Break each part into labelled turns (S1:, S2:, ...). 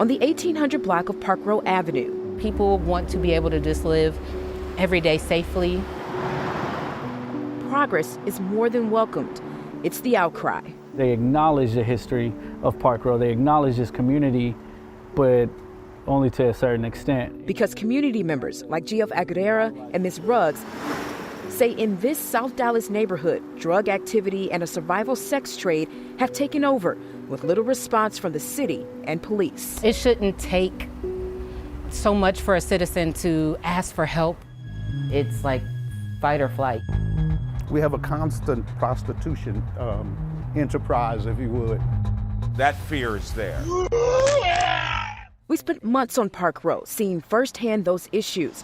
S1: on the 1800 block of Park Row Avenue.
S2: People want to be able to just live every day safely.
S1: Progress is more than welcomed. It's the outcry.
S3: They acknowledge the history of Park Row. They acknowledge this community, but only to a certain extent.
S1: Because community members like Geoff Aguilera and Ms. Ruggs say in this South Dallas neighborhood, drug activity and a survival sex trade have taken over with little response from the city and police.
S2: It shouldn't take so much for a citizen to ask for help. It's like fight or flight.
S4: We have a constant prostitution enterprise, if you would.
S5: That fear is there.
S1: We spent months on Park Row seeing firsthand those issues.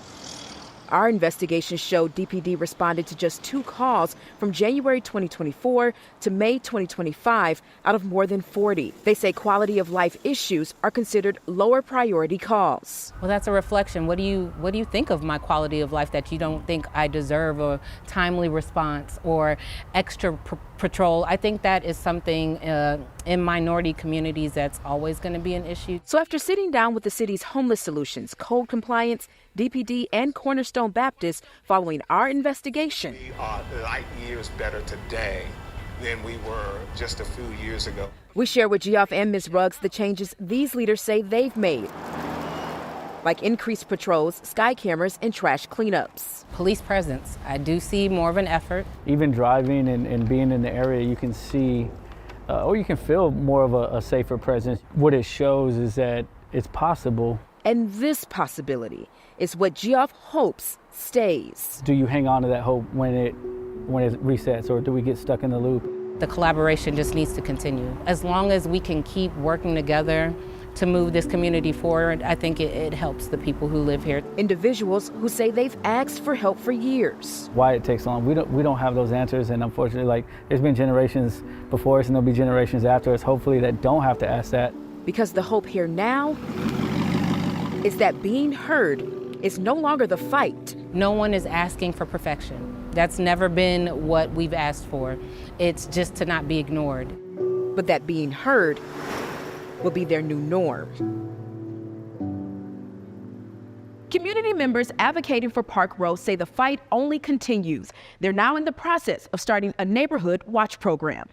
S1: Our investigation showed DPD responded to just 2 calls from January 2024 to May 2025 out of more than 40. They say quality of life issues are considered lower priority calls.
S2: Well, that's a reflection. What do you think of my quality of life that you don't think I deserve a timely response or extra patrol? I think that is something in minority communities that's always going to be an issue.
S1: So after sitting down with the city's homeless solutions, code compliance, DPD, and Cornerstone Baptist following our investigation,
S6: We are light years better today than we were just a few years ago.
S1: we share with Geoff and Ms. Ruggs the changes these leaders say they've made, like increased patrols, sky cameras, and trash cleanups.
S2: Police presence. I do see more of an effort.
S3: Even driving and being in the area, you can see, or you can feel more of a safer presence. What it shows is that it's possible.
S1: And this possibility is what Geoff hopes stays.
S3: Do you hang on to that hope when it resets, or do we get stuck in the loop?
S2: The collaboration just needs to continue. As long as we can keep working together to move this community forward, I think it helps the people who live here.
S1: Individuals who say they've asked for help for years.
S3: Why it takes long, we don't have those answers, and unfortunately, like, there's been generations before us and there'll be generations after us, hopefully, that don't have to ask that.
S1: Because the hope here now is that being heard is no longer the fight.
S2: No one is asking for perfection. That's never been what we've asked for. It's just to not be ignored.
S1: But that being heard will be their new norm. Community members advocating for Park Row say the fight only continues. They're now in the process of starting a neighborhood watch program.